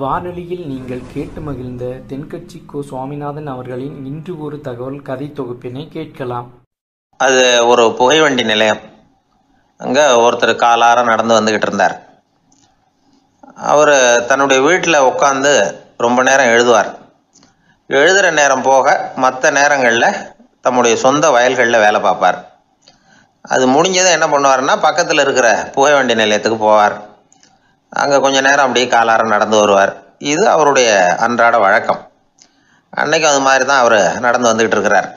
வானொலியில் நீங்கள் கேட்டு மகிழ்ந்த தென்கட்சி கோ. சுவாமிநாதன் அவர்களின் இன்று ஒரு தகவல் கதை தொகுப்பினை கேட்கலாம். அது ஒரு புகைவண்டி நிலையம். அங்கே ஒருத்தர் காலார நடந்து வந்துக்கிட்டு இருந்தார். அவர் தன்னுடைய வீட்டில் உட்காந்து ரொம்ப நேரம் எழுதுவார். எழுதுகிற நேரம் போக மற்ற நேரங்களில் தம்முடைய சொந்த வயல்களில் வேலை பார்ப்பார். அது முடிஞ்சதை என்ன பண்ணுவார்னா, பக்கத்தில் இருக்கிற புகைவண்டி நிலையத்துக்கு போவார். அங்கே கொஞ்சம் நேரம் அப்படியே காலார நடந்து வருவார். இது அவருடைய அன்றாட வழக்கம். அன்னைக்கு அது மாதிரி தான் அவர் நடந்து வந்துக்கிட்டு இருக்கிறார்.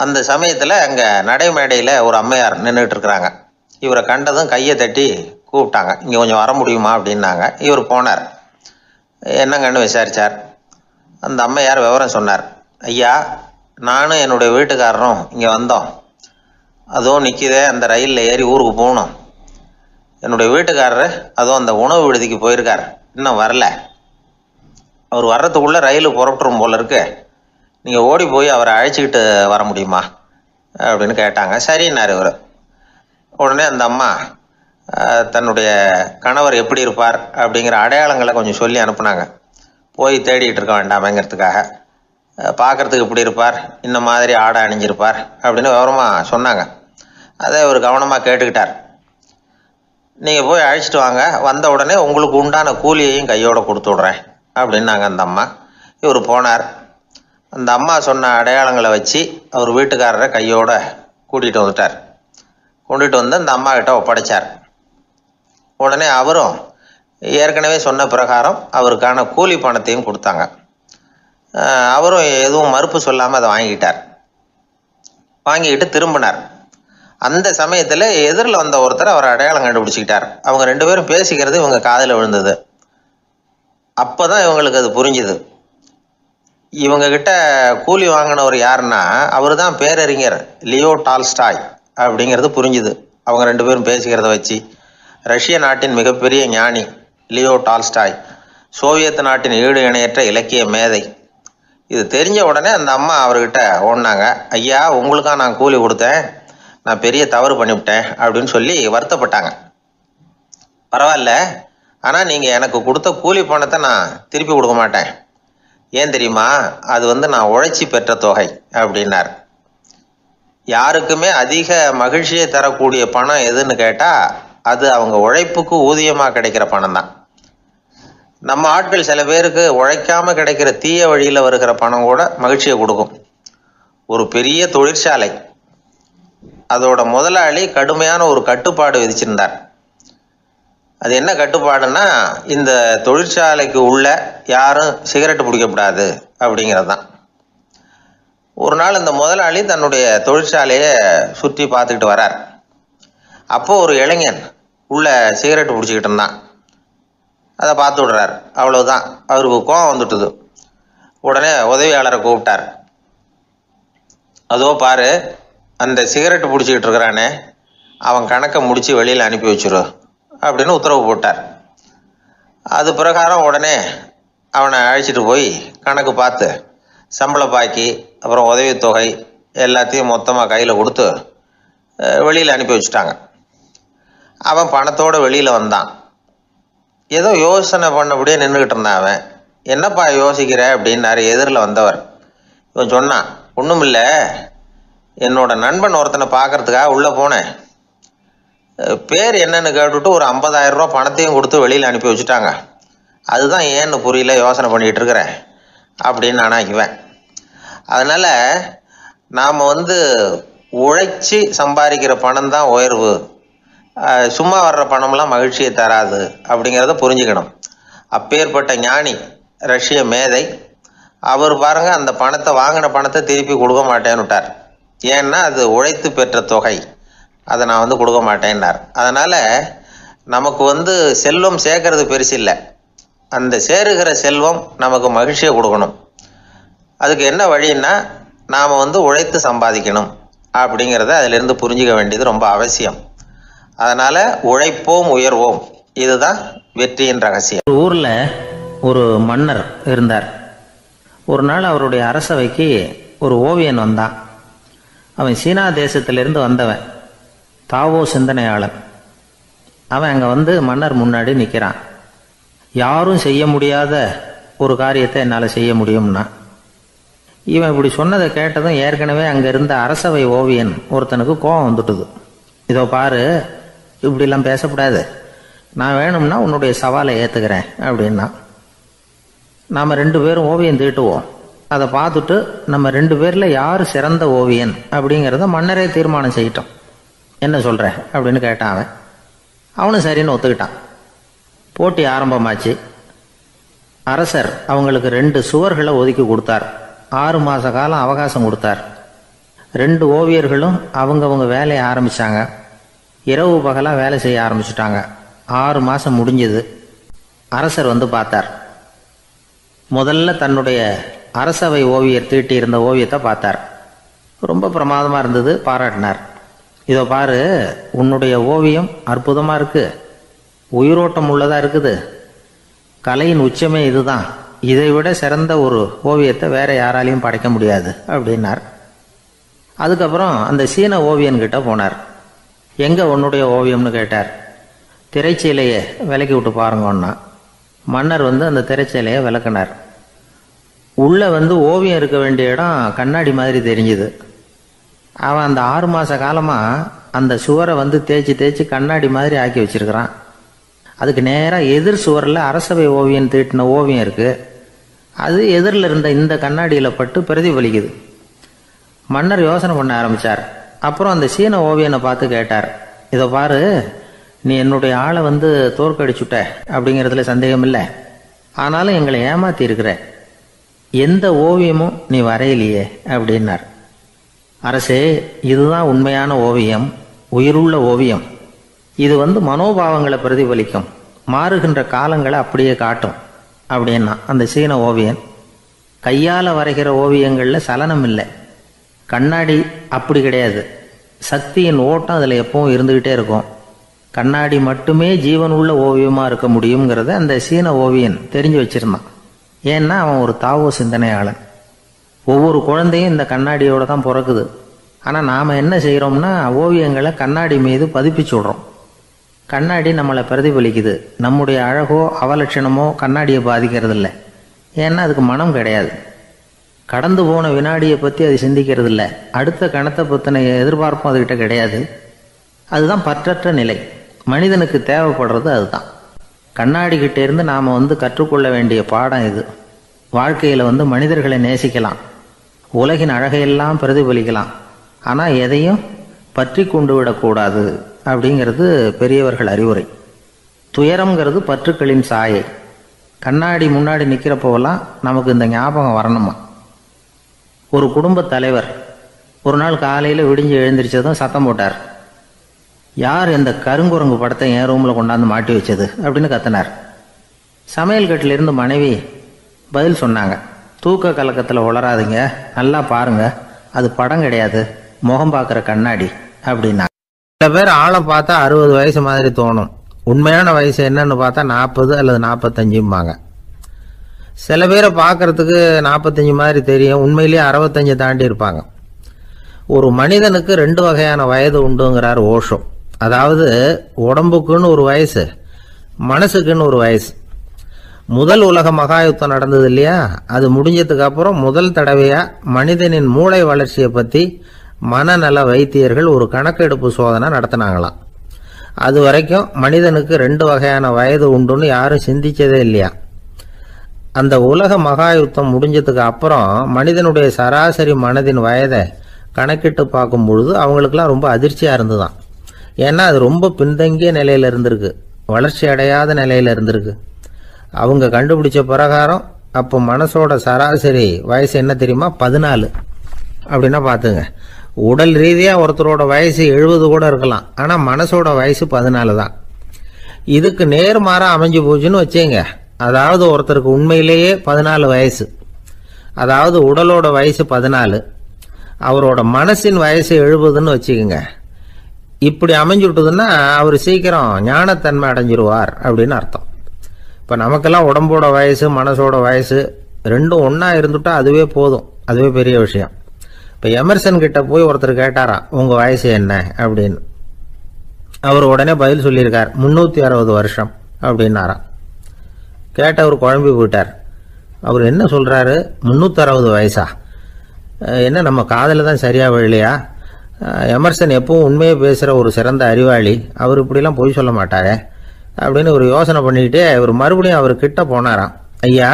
அந்த சமயத்தில் அங்கே நடைமேடையில் ஒரு அம்மையார் நின்றுட்டு இருக்கிறாங்க. இவரை கண்டதும் கையை தட்டி கூப்பிட்டாங்க. இங்கே கொஞ்சம் வர முடியுமா அப்படின்னாங்க. இவர் போனார். என்னங்கன்னு விசாரித்தார். அந்த அம்மையார் விவரம் சொன்னார். ஐயா, நானும் என்னுடைய வீட்டுக்காரரும் இங்கே வந்தோம். அதுவும் நிற்கிதே, அந்த ரயிலில் ஏறி ஊருக்கு போகணும். என்னுடைய வீட்டுக்காரர் அதுவும் அந்த உணவு விடுதிக்கு போயிருக்கார், இன்னும் வரல. அவர் வர்றதுக்குள்ளே ரயில் புறப்பட்டுரும் போல இருக்கு. நீங்கள் ஓடி போய் அவரை அழைச்சிக்கிட்டு வர முடியுமா அப்படின்னு கேட்டாங்க. சரின்னார் இவர். உடனே அந்த அம்மா தன்னுடைய கணவர் எப்படி இருப்பார் அப்படிங்கிற அடையாளங்களை கொஞ்சம் சொல்லி அனுப்புனாங்க. போய் தேடிக்கிட்டு இருக்க வேண்டாமேங்கிறதுக்காக. பார்க்குறதுக்கு இப்படி இருப்பார், இந்த மாதிரி ஆடை அணிஞ்சிருப்பார் அப்படின்னு விவரமாக சொன்னாங்க. அதை இவர் கவனமாக கேட்டுக்கிட்டார். நீங்கள் போய் அழைச்சிட்டு வாங்க, வந்த உடனே உங்களுக்கு உண்டான கூலியையும் கையோடு கொடுத்து விட்றேன் அப்படின்னாங்க அந்த அம்மா. இவர் போனார். அந்த அம்மா சொன்ன அடையாளங்களை வச்சு அவர் வீட்டுக்காரரை கையோடு கூட்டிகிட்டு வந்துட்டார். கொண்டுட்டு வந்து அந்த அம்மா கிட்ட ஒப்படைச்சார். உடனே அவரும் ஏற்கனவே சொன்ன பிரகாரம் அவருக்கான கூலி பணத்தையும் கொடுத்தாங்க. அவரும் எதுவும் மறுப்பு சொல்லாமல் அதை வாங்கிக்கிட்டார். வாங்கிக்கிட்டு திரும்பினார். அந்த சமயத்தில் எதிரில் வந்த ஒருத்தர் அவர் அடையாளம் கண்டுபிடிச்சிக்கிட்டார். அவங்க ரெண்டு பேரும் பேசிக்கிறது இவங்க காதில் விழுந்தது. அப்போ தான் இவங்களுக்கு அது புரிஞ்சுது. இவங்கக்கிட்ட கூலி வாங்கினவர் யாருன்னா, அவர் தான் பேரறிஞர் லியோ டால்ஸ்டாய் அப்படிங்கிறது புரிஞ்சுது அவங்க ரெண்டு பேரும் பேசிக்கிறத வச்சு. ரஷ்ய நாட்டின் மிகப்பெரிய ஞானி லியோ டால்ஸ்டாய், சோவியத் நாட்டின் ஈடு இணையற்ற இலக்கிய மேதை. இது தெரிஞ்ச உடனே அந்த அம்மா அவர்கிட்ட ஓடினாங்க. ஐயா, உங்களுக்காக நான் கூலி கொடுத்தேன், நான் பெரிய தவறு பண்ணிவிட்டேன் அப்படின்னு சொல்லி வருத்தப்பட்டாங்க. பரவாயில்ல, ஆனால் நீங்கள் எனக்கு கொடுத்த கூலி பணத்தை நான் திருப்பி கொடுக்க மாட்டேன். ஏன் தெரியுமா, அது நான் உழைச்சி பெற்ற தொகை அப்படின்னார். யாருக்குமே அதிக மகிழ்ச்சியை தரக்கூடிய பணம் எதுன்னு கேட்டால், அது அவங்க உழைப்புக்கு ஊதியமாக கிடைக்கிற பணம் தான். நம்ம ஆட்கள் சில பேருக்கு உழைக்காமல் கிடைக்கிற தீய வழியில் வருகிற பணம் கூட மகிழ்ச்சியை கொடுக்கும். ஒரு பெரிய தொழிற்சாலை, அதோட முதலாளி கடுமையான ஒரு கட்டுப்பாடு விதிச்சிருந்தார். அது என்ன கட்டுப்பாடுன்னா, இந்த தொழிற்சாலைக்கு உள்ள யாரும் சிகரெட்டு பிடிக்கக்கூடாது அப்படிங்கிறது தான். ஒரு நாள் இந்த முதலாளி தன்னுடைய தொழிற்சாலையை சுற்றி பார்த்துக்கிட்டு வரார். அப்போ ஒரு இளைஞன் உள்ள சிகரெட்டு பிடிச்சிக்கிட்டு இருந்தான். அதை பார்த்து விடுறார். அவ்வளவுதான், அவருக்கு கோபம் வந்துட்டுது. உடனே உதவியாளரை கூப்பிட்டார். அதோ பாரு, அந்த சிகரெட்டு பிடிச்சிக்கிட்டு இருக்கிறானே, அவன் கணக்கை முடித்து வெளியில் அனுப்பி வச்சிரு அப்படின்னு உத்தரவு போட்டார். அது பிரகாரம் உடனே அவனை அழைச்சிட்டு போய் கணக்கு பார்த்து சம்பள பாக்கி, அப்புறம் உதவித்தொகை எல்லாத்தையும் மொத்தமாக கையில் கொடுத்து வெளியில் அனுப்பி வச்சுட்டாங்க. அவன் பணத்தோடு வெளியில் வந்தான். ஏதோ யோசனை பண்ணபடியே நின்றுக்கிட்டு இருந்தான். அவன், என்னப்பா யோசிக்கிற அப்படின்னாரு எதிரில் வந்தவர். இவன் சொன்னான், ஒன்றும் இல்லை, என்னோட நண்பன் ஒருத்தனை பார்க்கறதுக்காக உள்ளே போனேன். பேர் என்னன்னு கேட்டுவிட்டு ஒரு 50,000 ரூபா பணத்தையும் கொடுத்து வெளியில் அனுப்பி வச்சுட்டாங்க. அதுதான் ஏன்னு புரியல, யோசனை பண்ணிகிட்டு இருக்கிறேன் அப்படின்னு நானா இவன். அதனால் நாம் உழைச்சி சம்பாதிக்கிற பணம் தான் உயர்வு, சும்மா வர்ற பணம்லாம் மகிழ்ச்சியை தராது அப்படிங்கிறத புரிஞ்சுக்கணும். அப்பேற்பட்ட ஞானி ரஷ்ய மேதை அவர் பாருங்க, அந்த பணத்தை வாங்கின பணத்தை திருப்பி கொடுக்க மாட்டேன்னு விட்டார். ஏன்னா அது உழைத்து பெற்ற தொகை, அதை நான் கொடுக்க மாட்டேன்னார். அதனால் நமக்கு செல்வம் சேர்க்கறது பெருசு இல்லை, அந்த சேருகிற செல்வம் நமக்கு மகிழ்ச்சியை கொடுக்கணும். அதுக்கு என்ன வழின்னா, நாம் உழைத்து சம்பாதிக்கணும் அப்படிங்கிறத அதிலிருந்து புரிஞ்சிக்க வேண்டியது ரொம்ப அவசியம். அதனால் உழைப்போம் உயர்வோம், இதுதான் வெற்றியின் ரகசியம். ஒரு ஊரில் ஒரு மன்னர் இருந்தார். ஒரு நாள் அவருடைய அரசவைக்கு ஒரு ஓவியன் வந்தான். அவன் சீனா தேசத்திலிருந்து வந்தவன், தாவோ சிந்தனையாளன். அவன் அங்கே மன்னர் முன்னாடி நிற்கிறான். யாரும் செய்ய முடியாத ஒரு காரியத்தை என்னால் செய்ய முடியும்னா. இவன் இப்படி சொன்னதை கேட்டதும் ஏற்கனவே அங்கே இருந்த அரசவை ஓவியன் ஒருத்தனுக்கு கோபம் வந்துட்டுது. இதோ பாரு, இப்படிலாம் பேசக்கூடாது, நான் வேணும்னா உன்னுடைய சவாலை ஏற்றுக்கிறேன் அப்படின்னா. நாம் 2 பேரும் ஓவியம் தீட்டுவோம், அதை பார்த்துட்டு நம்ம 2 பேரில் யார் சிறந்த ஓவியன் அப்படிங்கிறத மன்னரே தீர்மானம் செய்யட்டும், என்ன சொல்கிற அப்படின்னு கேட்டான் அவன். அவனும் சரின்னு ஒத்துக்கிட்டான். போட்டி ஆரம்பமாச்சு. அரசர் அவங்களுக்கு 2 சுவர்களை ஒதுக்கி கொடுத்தார். 6 மாத காலம் அவகாசம் கொடுத்தார். 2 ஓவியர்களும் அவங்கவுங்க வேலையை ஆரம்பித்தாங்க. இரவு பகலாக வேலை செய்ய ஆரம்பிச்சுட்டாங்க. 6 மாதம் முடிஞ்சது. அரசர் வந்து பார்த்தார். முதல்ல தன்னுடைய அரசவை ஓவியர் தீட்டி இருந்த ஓவியத்தை பார்த்தார். ரொம்ப பிரமாதமாக இருந்தது, பாராட்டினார். இதோ பாரு, உன்னுடைய ஓவியம் அற்புதமாக இருக்குது, உயிரோட்டம் உள்ளதாக இருக்குது, கலையின் உச்சமே இதுதான், இதை விட சிறந்த ஒரு ஓவியத்தை வேற யாராலையும் படைக்க முடியாது அப்படின்னார். அதுக்கப்புறம் அந்த சீன ஓவியன்கிட்ட போனார். எங்கே உன்னுடைய ஓவியம்னு கேட்டார். திரைச்சீலையை விலக்கி விட்டு பாருங்கன்னா. மன்னர் வந்து அந்த திரைச்சீலையை விளக்குனார். உள்ளே வந்து ஓவியம் இருக்க வேண்டிய இடம் கண்ணாடி மாதிரி தெரிஞ்சுது. அவன் அந்த 6 மாத காலமாக அந்த சுவரை வந்து தேய்ச்சி தேய்ச்சி கண்ணாடி மாதிரி ஆக்கி வச்சிருக்கிறான். அதுக்கு நேராக எதிர் சுவரில் அரசவை ஓவியம் தீட்டின ஓவியம் இருக்குது. அது எதிரில் இருந்த இந்த கண்ணாடியில் பட்டு பிரதிபலிக்குது. மன்னர் யோசனை பண்ண ஆரம்பித்தார். அப்புறம் அந்த சீன ஓவியனை பார்த்து கேட்டார். இதை பாரு, நீ என்னுடைய ஆளை வந்து தோற்கடிச்சுட்ட அப்படிங்கிறதுல சந்தேகம் இல்லை, ஆனாலும் எங்களை ஏமாற்றி இருக்கிற, எந்த ஓவியமும் நீ வரையிலையே அப்படின்னார். அரசே, இதுதான் உண்மையான ஓவியம், உயிருள்ள ஓவியம். இது வந்து மனோபாவங்களை பிரதிபலிக்கும், மாறுகின்ற காலங்களை அப்படியே காட்டும் அப்படின்னா அந்த சீன ஓவியன். கையால் வரைகிற ஓவியங்களில் சலனம் இல்லை, கண்ணாடி அப்படி கிடையாது, சக்தியின் ஓட்டம் அதில் எப்பவும் இருந்துக்கிட்டே இருக்கும், கண்ணாடி மட்டுமே ஜீவன் உள்ள ஓவியமாக இருக்க முடியுங்கிறத அந்த சீன ஓவியன் தெரிஞ்சு வச்சிருந்தான். ஏன்னா அவன் ஒரு தாவோ சிந்தனையாளன். ஒவ்வொரு குழந்தையும் இந்த கண்ணாடியோடு தான் பிறக்குது. ஆனால் நாம் என்ன செய்கிறோம்னா ஓவியங்களை கண்ணாடி மீது பதிப்பிச்சு விடுறோம். கண்ணாடி நம்மளை பிரதிபலிக்குது. நம்முடைய அழகோ அவலட்சணமோ கண்ணாடியை பாதிக்கிறது இல்லை. ஏன்னா அதுக்கு மனம் கிடையாது. கடந்து போன வினாடியை பற்றி அது சிந்திக்கிறது இல்லை. அடுத்த கணத்தை பற்றின எதிர்பார்ப்பும் அதுகிட்ட கிடையாது. அதுதான் பற்றற்ற நிலை. மனிதனுக்கு தேவைப்படுறது அதுதான். கண்ணாடிக்கிட்ட இருந்து நாம் வந்து கற்றுக்கொள்ள வேண்டிய பாடம் இது. வாழ்க்கையில் வந்து மனிதர்களை நேசிக்கலாம், உலகின் அழகையெல்லாம் பிரதிபலிக்கலாம், ஆனால் எதையும் பற்றி கொண்டு விடக்கூடாது அப்படிங்கிறது பெரியவர்கள் அறிவுரை. துயரம்ங்கிறது பற்றுக்களின் சாயை. கண்ணாடி முன்னாடி நிற்கிறப்போவெல்லாம் நமக்கு இந்த ஞாபகம் வரணுமா. ஒரு குடும்ப தலைவர் ஒரு நாள் காலையில் விடிஞ்சு எழுந்திரிச்சதும் சத்தம் போட்டார். யார் இந்த கருங்குரங்கு படத்தை என் ரூமில் கொண்டாந்து மாட்டி வச்சது அப்படின்னு கத்தினார். சமையல் கட்டிலிருந்து மனைவி பதில் சொன்னாங்க. தூக்க கலக்கத்தில் உளராதிங்க, நல்லா பாருங்க, அது படம் கிடையாது, முகம் பார்க்குற கண்ணாடி அப்படின்னா. சில பேர் ஆளை பார்த்தா 60 வயசு மாதிரி தோணும், உண்மையான வயசு என்னன்னு பார்த்தா 40 அல்லது 45. சில பேரை பார்க்கறதுக்கு 45 மாதிரி தெரியும், உண்மையிலேயே 65 தாண்டி இருப்பாங்க. ஒரு மனிதனுக்கு 2 வகையான வயது உண்டுங்கிறார் ஓஷோ. அதாவது உடம்புக்குன்னு ஒரு வயசு, மனசுக்குன்னு ஒரு வயசு. முதல் உலக மகாயுத்தம் நடந்தது இல்லையா, அது முடிஞ்சதுக்கு அப்புறம் முதல் தடவையா மனிதனின் மூளை வளர்ச்சியை பற்றி மனநல வைத்தியர்கள் ஒரு கணக்கெடுப்பு சோதனை நடத்தினாங்களாம். அது வரைக்கும் மனிதனுக்கு 2 வகையான வயது உண்டுன்னு யாரும் சிந்திச்சதே இல்லையா. அந்த உலக மகாயுத்தம் முடிஞ்சதுக்கு அப்புறம் மனிதனுடைய சராசரி மனதின் வயதை கணக்கிட்டு பார்க்கும் பொழுது அவங்களுக்குலாம் ரொம்ப அதிர்ச்சியாக இருந்துதான். ஏன்னா அது ரொம்ப பின்தங்கிய நிலையில் இருந்திருக்கு, வளர்ச்சி அடையாத நிலையில் இருந்திருக்கு. அவங்க கண்டுபிடிச்ச பிரகாரம் அப்போ மனசோட சராசரி வயசு என்ன தெரியுமா, 14. அப்படின்னா பார்த்துங்க, உடல் ரீதியாக ஒருத்தரோட வயசு 70 கூட இருக்கலாம், ஆனால் மனசோட வயசு 14 தான். இதுக்கு நேர்மாறாக அமைஞ்சு போச்சுன்னு வச்சுங்க. அதாவது ஒருத்தருக்கு உண்மையிலேயே 14 வயசு, அதாவது உடலோட வயசு 14, அவரோட மனசின் வயசு 70ன்னு வச்சுக்கோங்க. இப்படி அமைஞ்சுட்டுதுன்னா அவர் சீக்கிரம் ஞானத்தன்மை அடைஞ்சிருவார் அப்படின்னு அர்த்தம். இப்போ நமக்கெல்லாம் உடம்போட வயசு மனசோட வயசு 2ம் ஒன்றா இருந்துட்டா அதுவே போதும், அதுவே பெரிய விஷயம். இப்போ எமர்சன் கிட்ட போய் ஒருத்தர் கேட்டாராம், உங்கள் வயசு என்ன அப்படின்னு. அவர் உடனே பதில் சொல்லியிருக்கார், 360 வருஷம் அப்படின்னாராம். கேட்டவர் குழம்பி போயிட்டார். அவர் என்ன சொல்கிறாரு, 360 வயசா? என்ன நம்ம காதில் தான் சரியாக விழலையா? எமர்சன் எப்பவும் உண்மையை பேசுகிற ஒரு சிறந்த அறிவாளி, அவர் இப்படிலாம் பொய் சொல்ல மாட்டாரே அப்படின்னு ஒரு யோசனை பண்ணிக்கிட்டே இவர் மறுபடியும் அவர் கிட்ட போனாராம். ஐயா,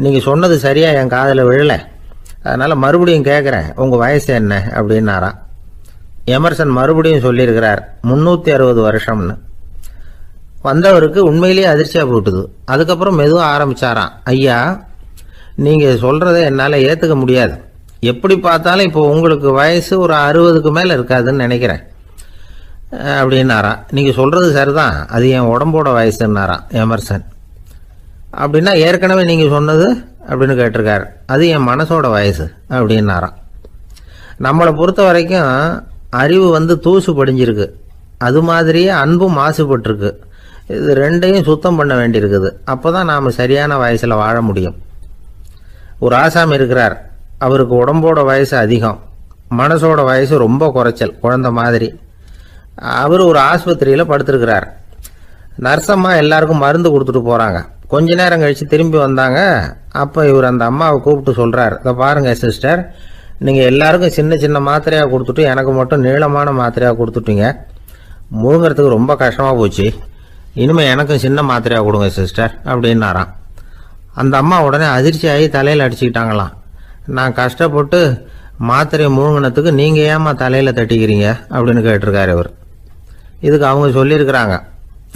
நீங்கள் சொன்னது சரியாக என் காதில் விழலை, அதனால் மறுபடியும் கேட்குறேன், உங்கள் வயசு என்ன அப்படின்னாராம். எமர்சன் மறுபடியும் சொல்லியிருக்கிறார் 360 வருஷம்னு. வந்தவருக்கு உண்மையிலேயே அதிர்ச்சியாக போட்டுது. அதுக்கப்புறம் மெதுவாக ஆரம்பித்தாராம். ஐயா, நீங்கள் சொல்கிறத என்னால் ஏற்றுக்க முடியாது. எப்படி பார்த்தாலும் இப்போ உங்களுக்கு வயசு ஒரு 60க்கு மேலே இருக்காதுன்னு நினைக்கிறேன் அப்படின்னாராம். நீங்கள் சொல்கிறது சரிதான், அது என் உடம்போட வயசுன்னாராம் எமர்சன். அப்படின்னா ஏற்கனவே நீங்கள் சொன்னது அப்படின்னு கேட்டிருக்காரு. அது என் மனசோட வயசு அப்படின்னாராம். நம்மளை பொறுத்த வரைக்கும் அறிவு தூசு படிஞ்சிருக்கு, அது மாதிரியே அன்பும் மாசுபட்டிருக்கு. இது ரெண்டையும் சுத்தம் பண்ண வேண்டியிருக்குது. அப்போ தான் நாம் சரியான வயசில் வாழ முடியும். ஒரு ஆசாமி இருக்கிறார். அவருக்கு உடம்போட வயசு அதிகம், மனசோட வயசு ரொம்ப குறைச்சல், குழந்தை மாதிரி. அவர் ஒரு ஆஸ்பத்திரியில் படுத்திருக்கிறார். நர்சம்மா எல்லாருக்கும் மருந்து கொடுத்துட்டு போகிறாங்க. கொஞ்ச நேரம் கழித்து திரும்பி வந்தாங்க. அப்போ இவர் அந்த அம்மாவை கூப்பிட்டு சொல்கிறார், இதை பாருங்கள் சிஸ்டர், நீங்கள் எல்லாருக்கும் சின்ன சின்ன மாத்திரையாக கொடுத்துட்டு எனக்கு மட்டும் நீளமான மாத்திரையாக கொடுத்துட்டீங்க. முழுங்கிறதுக்கு ரொம்ப கஷ்டமாக போச்சு. இனிமேல் எனக்கும் சின்ன மாத்திரையாக கொடுங்க சிஸ்டர் அப்படின்னாராம். அந்த அம்மா உடனே அதிர்ச்சியாகி தலையில் அடிச்சுக்கிட்டாங்களாம். நான் கஷ்டப்பட்டு மாத்திரையை முழுங்கினத்துக்கு நீங்கள் ஏமா தலையில் தட்டிக்கிறீங்க அப்படின்னு கேட்டிருக்காரு இவர். இதுக்கு அவங்க சொல்லியிருக்கிறாங்க,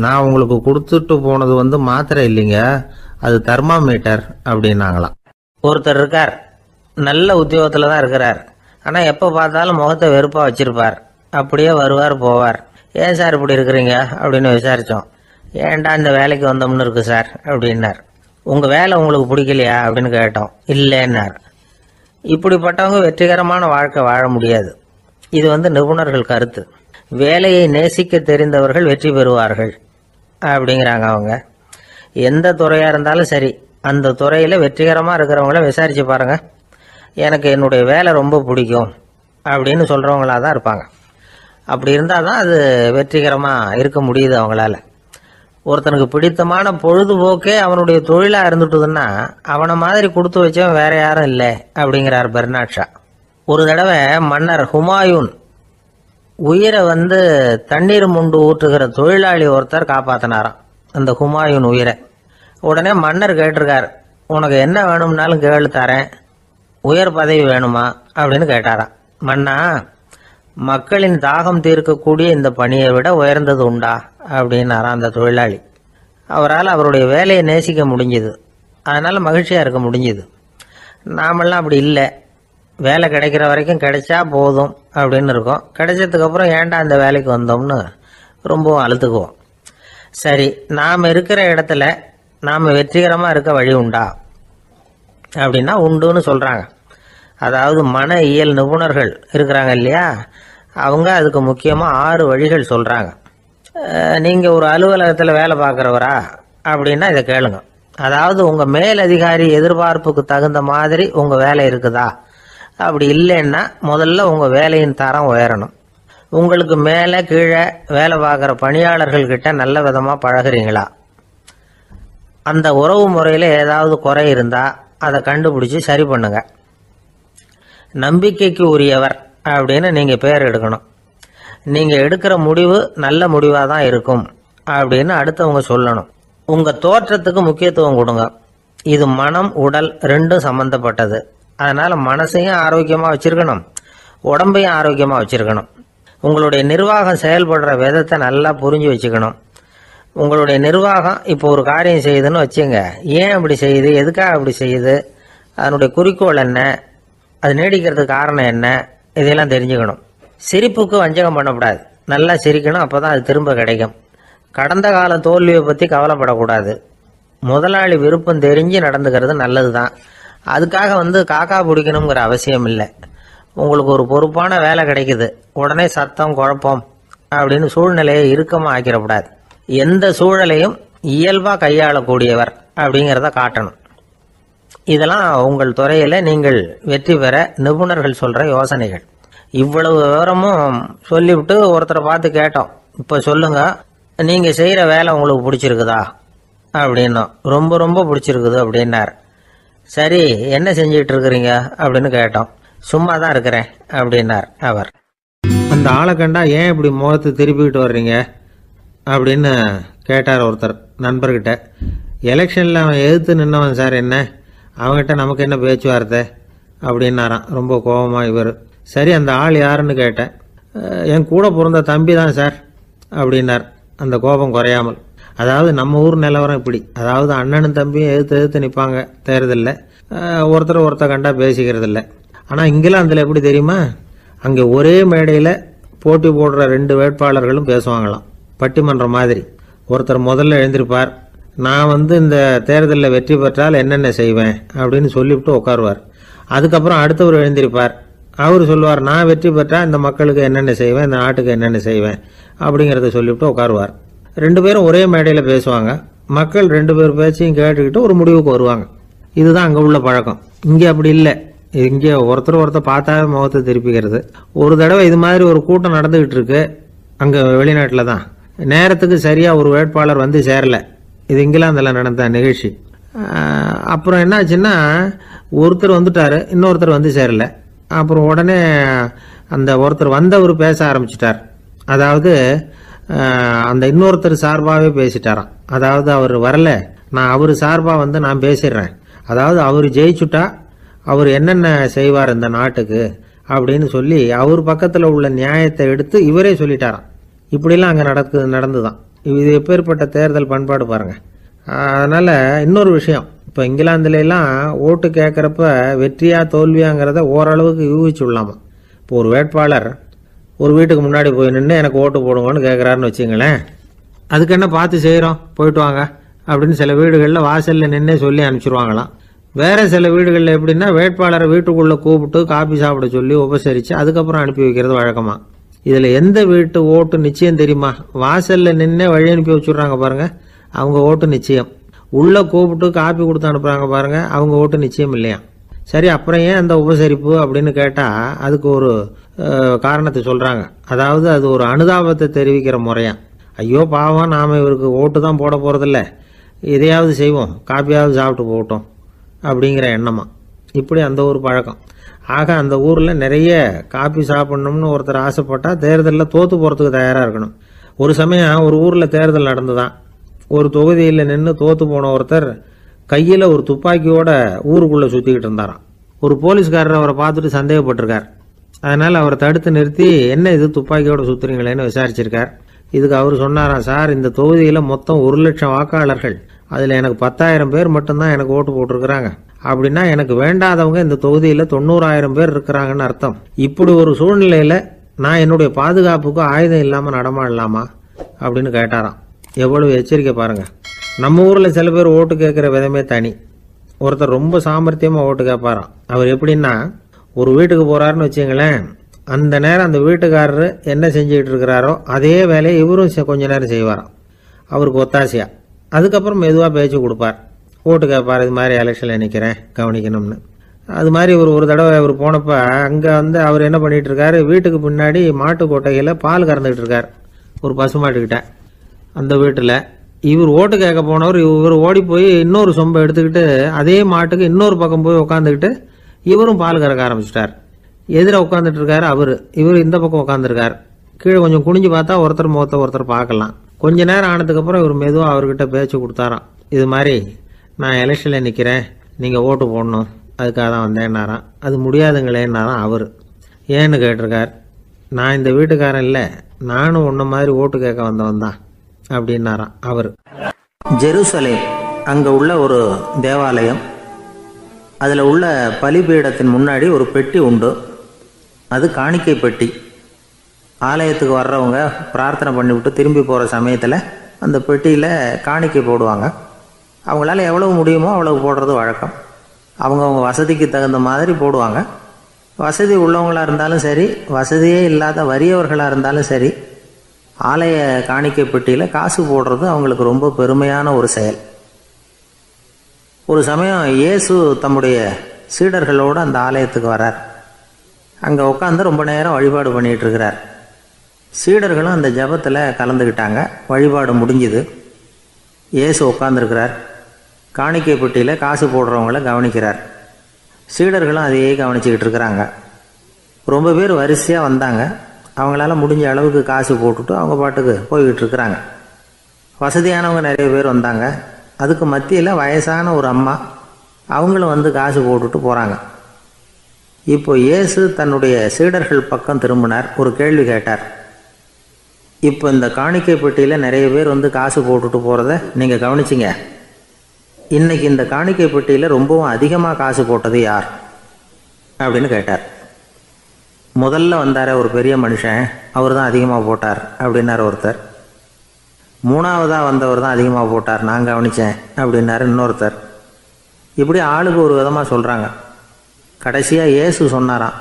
நான் உங்களுக்கு கொடுத்துட்டு போனது மாத்திரை இல்லைங்க, அது தெர்மாமீட்டர் அப்படின்னாங்களாம். ஒருத்தர் இருக்கார், நல்ல உத்தியோகத்தில் தான் இருக்கிறார். ஆனால் எப்போ பார்த்தாலும் முகத்தை வெறுப்பாக வச்சிருப்பார். அப்படியே வருவார் போவார். ஏன் சார் இப்படி இருக்கிறீங்க அப்படின்னு விசாரித்தோம். ஏன்டா இந்த வேலைக்கு வந்தோம்னு இருக்கு சார் அப்படின்னார். உங்கள் வேலை உங்களுக்கு பிடிக்கலையா அப்படின்னு கேட்டோம். இல்லைன்னார். இப்படிப்பட்டவங்க வெற்றிகரமான வாழ்க்கை வாழ முடியாது. இது நிபுணர்கள் கருத்து. வேலையை நேசிக்க தெரிந்தவர்கள் வெற்றி பெறுவார்கள் அப்படிங்கிறாங்க அவங்க. எந்த துறையாக இருந்தாலும் சரி, அந்த துறையில் வெற்றிகரமாக இருக்கிறவங்கள விசாரித்து பாருங்கள். எனக்கு என்னுடைய வேலை ரொம்ப பிடிக்கும் அப்படின்னு சொல்கிறவங்களா தான் இருப்பாங்க. அப்படி இருந்தால் தான் அது வெற்றிகரமாக இருக்க முடியுது அவங்களால. ஒருத்தனுக்கு பிடித்தமான பொழுதுபோக்கே அவனுடைய தொழிலாக இருந்துட்டுதுன்னா அவனை மாதிரி கொடுத்து வச்சவன் வேற யாரும் இல்லை அப்படிங்கிறார் பெர்னாட் ஷா. ஒரு தடவை மன்னர் ஹுமாயூன் உயிரை தண்ணீர் முண்டு ஊற்றுகிற தொழிலாளி ஒருத்தர் காப்பாற்றினாராம் அந்த ஹுமாயூன் உயிரை. உடனே மன்னர் கேட்டிருக்கார், உனக்கு என்ன வேணும்னாலும் கேளு தரேன், உயர் பதவி வேணுமா அப்படின்னு கேட்டாராம். மன்னா, மக்களின் தாகம் தீர்க்கக்கூடிய இந்த பணியை விட உயர்ந்தது உண்டா அப்படின்னாராம் அந்த தொழிலாளி. அவரால் அவருடைய வேலையை நேசிக்க முடிஞ்சுது, அதனால் மகிழ்ச்சியாக இருக்க முடிஞ்சுது. நாமெல்லாம் அப்படி இல்லை. வேலை கிடைக்கிற வரைக்கும் கிடைச்சா போதும் அப்படின்னு இருக்கோம். கிடைச்சதுக்கப்புறம் ஏன்டா அந்த வேலைக்கு வந்தோம்னு ரொம்பவும் அழுத்துக்குவோம். சரி, நாம் இருக்கிற இடத்துல நாம் வெற்றிகரமாக இருக்க வழி உண்டா அப்படின்னா உண்டுன்னு சொல்கிறாங்க. அதாவது மன இயல் நிபுணர்கள் இருக்கிறாங்க இல்லையா, அவங்க அதுக்கு முக்கியமாக 6 வழிகள் சொல்கிறாங்க. நீங்கள் ஒரு அலுவலகத்தில் வேலை பார்க்குறவரா அப்படின்னா இதை கேளுங்க. அதாவது உங்கள் மேலதிகாரி எதிர்பார்ப்புக்கு தகுந்த மாதிரி உங்கள் வேலை இருக்குதா? அப்படி இல்லைன்னா முதல்ல உங்கள் வேலையின் தரம் உயரணும். உங்களுக்கு மேலே கீழே வேலை பார்க்குற பணியாளர்கள்கிட்ட நல்ல விதமாக பழகிறீங்களா? அந்த உறவு முறையில் ஏதாவது குறை இருந்தால் அதை கண்டுபிடிச்சி சரி பண்ணுங்க. நம்பிக்கைக்கு உரியவர் அப்படின்னு நீங்கள் பேர் எடுக்கணும். நீங்கள் எடுக்கிற முடிவு நல்ல முடிவாக தான் இருக்கும் அப்படின்னு அடுத்தவங்க சொல்லணும். உங்கள் தோற்றத்துக்கு முக்கியத்துவம் கொடுங்க. இது மனம் உடல் ரெண்டும் சம்மந்தப்பட்டது. அதனால் மனசையும் ஆரோக்கியமாக வச்சுருக்கணும், உடம்பையும் ஆரோக்கியமாக வச்சுருக்கணும். உங்களுடைய நிர்வாகம் செயல்படுற விதத்தை நல்லா புரிஞ்சு வச்சுக்கணும். உங்களுடைய நிர்வாகம் இப்போ ஒரு காரியம் செய்யுதுன்னு வச்சுங்க, ஏன் அப்படி செய்யுது, எதுக்காக அப்படி செய்யுது, அதனுடைய குறிக்கோள் என்ன, அது நீடிக்கிறதுக்கு காரணம் என்ன, இதையெல்லாம் தெரிஞ்சுக்கணும். சிரிப்புக்கு வஞ்சகம் பண்ணக்கூடாது, நல்லா சிரிக்கணும், அப்போ தான் அது திரும்ப கிடைக்கும். கடந்த கால தோல்வியை பற்றி கவலைப்படக்கூடாது. முதலாளி விருப்பம் தெரிஞ்சு நடந்துக்கிறது நல்லது தான். அதுக்காக காக்கா பிடிக்கணுங்கிற அவசியம் இல்லை. உங்களுக்கு ஒரு பொறுப்பான வேலை கிடைக்குது, உடனே சத்தம் குழப்பம் அப்படின்னு சூழ்நிலையை இறுக்கமாக ஆக்கிடக்கூடாது. எந்த சூழலையும் இயல்பாக கையாளக்கூடியவர் அப்படிங்கிறத காட்டணும். இதெல்லாம் உங்கள் துறையில் நீங்கள் வெற்றி பெற நிபுணர்கள் சொல்கிற யோசனைகள். இவ்வளவு விவரமும் சொல்லிவிட்டு ஒருத்தரை பார்த்து கேட்டோம், இப்போ சொல்லுங்க, நீங்கள் செய்கிற வேலை உங்களுக்கு பிடிச்சிருக்குதா அப்படின்னோம். ரொம்ப ரொம்ப பிடிச்சிருக்குது அப்படின்னார். சரி, என்ன செஞ்சுக்கிட்டு இருக்கிறீங்க அப்படின்னு கேட்டோம். சும்மா தான் இருக்கிறேன் அப்படின்னார் அவர். அந்த ஆளை கண்டா ஏன் இப்படி முகத்தை திருப்பிக்கிட்டு வர்றீங்க அப்படின்னு கேட்டார் ஒருத்தர் நண்பர்கிட்ட. எலெக்ஷனில் அவன் எதிர்த்து நின்னவன் சார், என்ன அவங்ககிட்ட நமக்கு என்ன பேச்சுவார்த்தை அப்படின்னாராம் ரொம்ப கோபமாக இவர். சரி, அந்த ஆள் யாருன்னு கேட்டேன். என் கூட பிறந்த தம்பி தான் சார் அப்படின்னார் அந்த கோபம் குறையாமல். அதாவது நம்ம ஊர் நிலவரம் இப்படி, அதாவது அண்ணனும் தம்பியும் எதிர்த்து நிற்பாங்க தேர்தலில், ஒருத்தர் கண்டா பேசிக்கிறது இல்லை. ஆனால் இங்கிலாந்தில் எப்படி தெரியுமா, அங்கே ஒரே மேடையில் போட்டி போடுற 2 வேட்பாளர்களும் பேசுவாங்களாம், பட்டிமன்றம் மாதிரி. ஒருத்தர் முதல்ல எழுந்திருப்பார், நான் இந்த தேர்தலில் வெற்றி பெற்றால் என்னென்ன செய்வேன் அப்படின்னு சொல்லிவிட்டு உட்காருவார். அதுக்கப்புறம் அடுத்தவர் எழுந்திருப்பார், அவர் சொல்லுவார், நான் வெற்றி பெற்றால் இந்த மக்களுக்கு என்னென்ன செய்வேன், இந்த நாட்டுக்கு என்னென்ன செய்வேன் அப்படிங்கிறத சொல்லிவிட்டு உட்காருவார். 2 பேரும் ஒரே மேடையில் பேசுவாங்க. மக்கள் 2 பேர் பேச்சையும் கேட்டுக்கிட்டு ஒரு முடிவுக்கு வருவாங்க. இதுதான் அங்கே உள்ள பழக்கம். இங்கே அப்படி இல்லை. இங்கே ஒருத்தர் பார்த்தாவே முகத்தை திருப்பிக்கிறது. ஒரு தடவை இது மாதிரி ஒரு கூட்டம் நடந்துகிட்டு இருக்கு அங்கே வெளிநாட்டில் தான். நேரத்துக்கு சரியாக ஒரு வேட்பாளர் வந்து சேரல. இது இங்கிலாந்தில் நடந்த நிகழ்ச்சி. அப்புறம் என்னாச்சுன்னா, ஒருத்தர் வந்துட்டாரு, இன்னொருத்தர் வந்து சேரல. அப்புறம் உடனே அந்த ஒருத்தர் வந்தவர் பேச ஆரம்பிச்சிட்டார். அதாவது அந்த இன்னொருத்தர் சார்பாகவே பேசிட்டாராம். அதாவது அவர் வரல, நான் அவர் சார்பாக நான் பேசிடுறேன். அதாவது அவர் ஜெயிச்சுட்டா அவர் என்னென்ன செய்வார் இந்த நாட்டுக்கு அப்படின்னு சொல்லி அவர் பக்கத்தில் உள்ள நியாயத்தை எடுத்து இவரே சொல்லிட்டாராம். இப்படிலாம் அங்கே நடந்துதான். இது எப்பேற்பட்ட தேர்தல் பண்பாடு பாருங்க. அதனால இன்னொரு விஷயம், இப்போ இங்கிலாந்துலாம் ஓட்டு கேட்குறப்ப வெற்றியா தோல்வியாங்கிறத ஓரளவுக்கு யூகிச்சு விடலாமா. இப்போ ஒரு வேட்பாளர் ஒரு வீட்டுக்கு முன்னாடி போய் நின்று எனக்கு ஓட்டு போடுங்கன்னு கேட்குறாருன்னு வச்சுங்களேன், அதுக்கு என்ன பார்த்து செய்கிறோம், போயிட்டு வாங்க அப்படின்னு சில வீடுகளில் வாசலில் நின்னே சொல்லி அனுப்பிச்சிருவாங்களாம். வேற சில வீடுகளில் எப்படின்னா, வேட்பாளரை வீட்டுக்குள்ளே கூப்பிட்டு காபி சாப்பிட சொல்லி உபசரித்து அதுக்கப்புறம் அனுப்பி வைக்கிறது வழக்கமா. இதில் எந்த வீட்டு ஓட்டு நிச்சயம் தெரியுமா? வாசலில் நின்னே வழி அனுப்பி வச்சுடுறாங்க பாருங்க, அவங்க ஓட்டு நிச்சயம். உள்ளே கூப்பிட்டு காப்பி கொடுத்து அனுப்புகிறாங்க பாருங்க, அவங்க ஓட்டு நிச்சயம் இல்லையா. சரி, அப்புறம் ஏன் அந்த உபசரிப்பு அப்படின்னு கேட்டால் அதுக்கு ஒரு காரணத்தை சொல்கிறாங்க. அதாவது அது ஒரு அனுதாபத்தை தெரிவிக்கிற முறையா. ஐயோ பாவம், நாம் இவருக்கு ஓட்டு தான் போட போகிறதில்ல, எதையாவது செய்வோம், காப்பியாவது சாப்பிட்டு போகட்டும் அப்படிங்கிற எண்ணமா. இப்படி அந்த ஒரு பழக்கம். ஆக அந்த ஊரில் நிறைய காப்பி சாப்பிட்ணும்னு ஒருத்தர் ஆசைப்பட்டால் தேர்தலில் தோற்று போகிறதுக்கு தயாராக இருக்கணும். ஒரு சமயம் ஒரு ஊரில் தேர்தல் நடந்துதான். ஒரு தொகுதியில் நின்று தோற்று போன ஒருத்தர் கையில் ஒரு துப்பாக்கியோட ஊருக்குள்ளே சுற்றிக்கிட்டு இருந்தாராம். ஒரு போலீஸ்காரர் அவரை பார்த்துட்டு சந்தேகப்பட்டிருக்கார். அதனால் அவரை தடுத்து நிறுத்தி, என்ன இது துப்பாக்கியோட சுற்றுறீங்களேன்னு விசாரிச்சிருக்கார். இதுக்கு அவர் சொன்னாராம், சார், இந்த தொகுதியில் மொத்தம் 1,00,000 வாக்காளர்கள், அதில் எனக்கு 10,000 பேர் மட்டும்தான் எனக்கு ஓட்டு போட்டிருக்கிறாங்க. அப்படின்னா எனக்கு வேண்டாதவங்க இந்த தொகுதியில் 90,000 பேர் இருக்கிறாங்கன்னு அர்த்தம். இப்படி ஒரு சூழ்நிலையில் நான் என்னுடைய பாதுகாப்புக்கு ஆயுதம் இல்லாமல் நடமாடலாமா அப்படின்னு கேட்டாராம். எவ்வளவு எச்சரிக்கை பாருங்க. நம்ம ஊரில் சில பேர் ஓட்டு கேட்குற விதமே தனி. ஒருத்தர் ரொம்ப சாமர்த்தியமாக ஓட்டு கேட்பாராம். அவர் எப்படின்னா, ஒரு வீட்டுக்கு போகிறாருன்னு வச்சுங்களேன், அந்த நேரம் அந்த வீட்டுக்காரரு என்ன செஞ்சுக்கிட்டு இருக்கிறாரோ அதே வேலையை இவரும் கொஞ்ச நேரம் செய்வாராம், அவருக்கு ஒத்தாசையா. அதுக்கப்புறம் மெதுவாக பேச்சு கொடுப்பார், ஓட்டு கேட்பார், இது மாதிரி எலெக்ஷனில் நிற்கிறேன் கவனிக்கணும்னு. அது மாதிரி ஒரு தடவை அவர் போனப்போ அங்கே அவர் என்ன பண்ணிட்டு இருக்காரு, வீட்டுக்கு பின்னாடி மாட்டு கொட்டையில் பால் கறந்துக்கிட்டு இருக்கார் ஒரு பசுமாட்டுக்கிட்ட. அந்த வீட்டில் இவர் ஓட்டு கேட்க போனவர் இவர் ஓடி போய் இன்னொரு சொம்பை எடுத்துக்கிட்டு அதே மாட்டுக்கு இன்னொரு பக்கம் போய் உட்காந்துக்கிட்டு இவரும் பால் கறக்க ஆரம்பிச்சிட்டார். எதிர உட்காந்துட்டு இருக்காரு இவர் இந்த பக்கம் உட்காந்துருக்கார். கீழே கொஞ்சம் குனிஞ்சு பார்த்தா ஒருத்தர் முகத்தை ஒருத்தர் பார்க்கலாம். கொஞ்ச நேரம் ஆனதுக்கப்புறம் இவர் மெதுவாக அவர்கிட்ட பேச்சு கொடுத்தாராம். இது மாதிரி, நான் எலெக்ஷனில் நிற்கிறேன், நீங்கள் ஓட்டு போடணும், அதுக்காக தான் வந்தேன்னாராம். அது முடியாதுங்களேன்னாராம் அவர். ஏன்னு கேட்டிருக்கார். நான் இந்த வீட்டுக்காரன் இல்லை, நானும் உன்ன மாதிரி ஓட்டு கேட்க வந்தவன் தான் அப்படின்னாராம் அவர். ஜெருசலேம் அங்கே உள்ள ஒரு தேவாலயம். அதில் உள்ள பலிபீடத்தின் முன்னாடி ஒரு பெட்டி உண்டு. அது காணிக்கை பெட்டி. ஆலயத்துக்கு வர்றவங்க பிரார்த்தனை பண்ணிவிட்டு திரும்பி போகிற சமயத்தில் அந்த பெட்டியில் காணிக்கை போடுவாங்க. அவங்களால எவ்வளவு முடியுமோ அவ்வளவு போடுறது வழக்கம். அவங்கவுங்க வசதிக்கு தகுந்த மாதிரி போடுவாங்க. வசதி உள்ளவங்களாக இருந்தாலும் சரி, வசதியே இல்லாத வறியவர்களாக இருந்தாலும் சரி, ஆலய காணிக்கை பெட்டியில் காசு போடுறது அவங்களுக்கு ரொம்ப பெருமையான ஒரு செயல். ஒரு சமயம் இயேசு தம்முடைய சீடர்களோடு அந்த ஆலயத்துக்கு வர்றார். அங்கே உட்காந்து ரொம்ப நேரம் வழிபாடு பண்ணிகிட்டு இருக்கிறார். சீடர்களும் அந்த ஜபத்தில் கலந்துக்கிட்டாங்க. வழிபாடு முடிஞ்சுது. இயேசு உட்காந்துருக்கிறார். காணிக்கை பெட்டியில் காசு போடுறவங்கள கவனிக்கிறார். சீடர்களும் அதையே கவனிச்சுக்கிட்டு இருக்கிறாங்க. ரொம்ப பேர் வரிசையாக வந்தாங்க. அவங்களால முடிஞ்ச அளவுக்கு காசு போட்டுட்டு அவங்க பாட்டுக்கு போய்கிட்டு இருக்கிறாங்க. வசதியானவங்க நிறைய பேர் வந்தாங்க. அதுக்கு மத்தியில் வயசான ஒரு அம்மா, அவங்களும் வந்து காசு போட்டுட்டு போகிறாங்க. இப்போ இயேசு தன்னுடைய சீடர்கள் பக்கம் திரும்பினார். ஒரு கேள்வி கேட்டார். இப்போ இந்த காணிக்கை பெட்டியில் நிறைய பேர் வந்து காசு போட்டுட்டு போகிறத நீங்கள் கவனிச்சிங்க. இன்னைக்கு இந்த காணிக்கை பெட்டியில் ரொம்பவும் அதிகமாக காசு போட்டது யார் அப்படின்னு கேட்டார். முதல்ல வந்தார ஒரு பெரிய மனுஷன், அவர் தான் அதிகமாக போட்டார் அப்படின்னார் ஒருத்தர். மூணாவதாக வந்தவர் தான் அதிகமாக போட்டார், நான் கவனித்தேன் அப்படின்னாரு இன்னொருத்தர். இப்படி ஆளுக்கு ஒரு விதமாக சொல்கிறாங்க. கடைசியாக இயேசு சொன்னாராம்,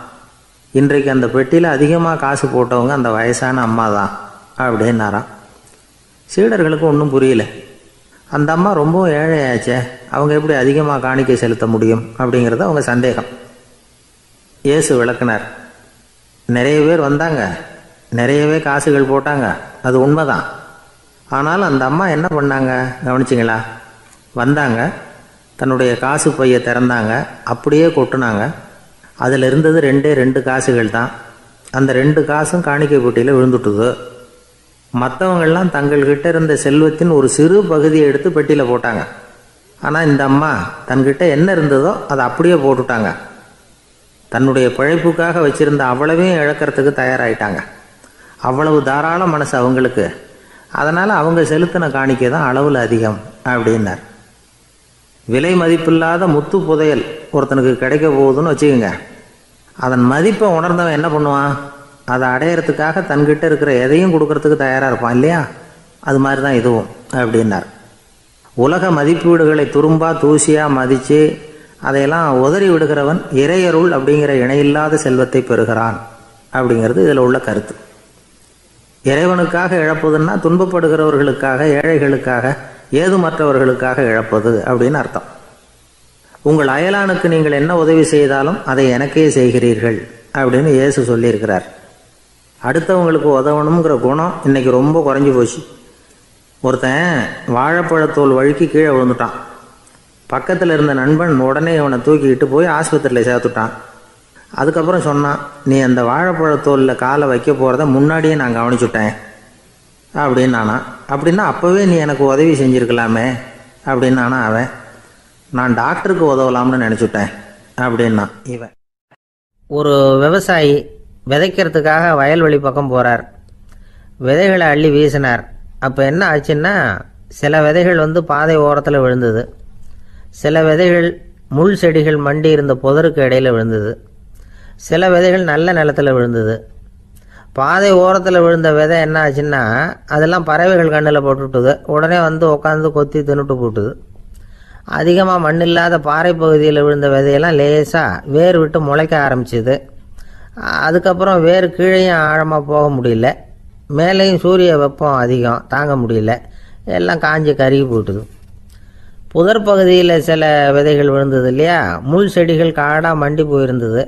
இன்றைக்கு அந்த பெட்டியில் அதிகமாக காசு போட்டவங்க அந்த வயசான அம்மா தான் அப்படின்னாராம். சீடர்களுக்கு ஒன்றும் புரியல. அந்த அம்மா ரொம்பவும் ஏழையாச்சே, அவங்க எப்படி அதிகமாக காணிக்கை செலுத்த முடியும் அப்படிங்கிறது அவங்க சந்தேகம். இயேசு விளக்குனார். நிறைய பேர் வந்தாங்க, நிறையவே காசுகள் போட்டாங்க, அது உண்மைதான். ஆனால் அந்த அம்மா என்ன பண்ணாங்க கவனிச்சிங்களா? வந்தாங்க, தன்னுடைய காசு பையை திறந்தாங்க, அப்படியே கொட்டுனாங்க. அதில் இருந்தது 2 காசுகள் தான். அந்த 2 காசும் காணிக்கை பெட்டியில் விழுந்துட்டுது. மற்றவங்கள்லாம் தங்கள்கிட்ட இருந்த செல்வத்தின் ஒரு சிறு பகுதியை எடுத்து பெட்டியில் போட்டாங்க. ஆனால் இந்த அம்மா தன்கிட்ட என்ன இருந்ததோ அதை அப்படியே போட்டுட்டாங்க. தன்னுடைய பிழைப்புக்காக வச்சுருந்த அவ்வளவையும் இழக்கிறதுக்கு தயாராகிட்டாங்க. அவ்வளவு தாராள மனசு அவங்களுக்கு. அதனால் அவங்க செலுத்தின காணிக்கை தான் அளவில் அதிகம் அப்படின்னார். விலை மதிப்பில்லாத முத்து புதையல் ஒருத்தனுக்கு கிடைக்க போகுதுன்னு வச்சுக்கோங்க. அதன் மதிப்பை உணர்ந்தவன் என்ன பண்ணுவான்? அதை அடையிறதுக்காக தன்கிட்ட இருக்கிற எதையும் கொடுக்கறதுக்கு தயாராக இருப்பான் இல்லையா? அது மாதிரி தான் இதுவும் அப்படின்னார். உலக மதிப்பீடுகளை துரும்பா தூசியாக மதித்து அதையெல்லாம் உதறி விடுகிறவன் இறையருள் அப்படிங்கிற இணையில்லாத செல்வத்தை பெறுகிறான் அப்படிங்கிறது இதில் உள்ள கருத்து. இறைவனுக்காக இழப்பதுன்னா துன்பப்படுகிறவர்களுக்காக, ஏழைகளுக்காக, ஏதுமற்றவர்களுக்காக இழப்பது அப்படின்னு அர்த்தம். உங்கள் அயலானுக்கு நீங்கள் என்ன உதவி செய்தாலும் அதை எனக்கே செய்கிறீர்கள் அப்படின்னு இயேசு சொல்லியிருக்கிறார். அடுத்தவங்களுக்கு உதவணுங்கிற குணம் இன்னைக்கு ரொம்ப குறைஞ்சி போச்சு. ஒருத்தன் வாழைப்பழத்தோல் வழுக்கி கீழே விழுந்துட்டான். பக்கத்தில் இருந்த நண்பன் உடனே இவனை தூக்கிக்கிட்டு போய் ஆஸ்பத்திரியில் சேர்த்துட்டான். அதுக்கப்புறம் சொன்னான், நீ அந்த வாழைப்பழத்தோலில் காலை வைக்க போகிறத முன்னாடியே நான் கவனிச்சுட்டேன் அப்படின்னானா. அப்படின்னா அப்போவே நீ எனக்கு உதவி செஞ்சுருக்கலாமே அப்படின்னானா அவன். நான் டாக்டருக்கு உதவலாம்னு நினச்சிட்டேன் அப்படின்னா இவன். ஒரு விவசாயி விதைக்கிறதுக்காக வயல்வெளி பக்கம் போகிறார். விதைகளை அள்ளி வீசினார். அப்போ என்ன ஆச்சுன்னா, சில விதைகள் வந்து பாதை ஓரத்தில் விழுந்தது, சில விதைகள் முள் செடிகள் மண்டி இருந்த புதருக்கு இடையில் விழுந்தது, சில விதைகள் நல்ல நிலத்தில் விழுந்தது. பாதை ஓரத்தில் விழுந்த விதை என்ன ஆச்சுன்னா, அதெல்லாம் பறவைகள் கண்ணில் போட்டுவிட்டுது. உடனே வந்து உட்காந்து கொத்தி தின்னுட்டு போட்டுது. அதிகமாக மண் இல்லாத பாறை பகுதியில் விழுந்த விதையெல்லாம் லேசாக வேர் விட்டு முளைக்க ஆரம்பிச்சிது. அதுக்கப்புறம் வேர் கீழேயும் ஆழமாக போக முடியல, மேலேயும் சூரிய வெப்பம் அதிகம் தாங்க முடியல, எல்லாம் காஞ்சி கருகி போட்டுது. புதர் பகுதியில் சில விதைகள் விழுந்தது இல்லையா, முள் செடிகள் காடாக மண்டி போயிருந்தது.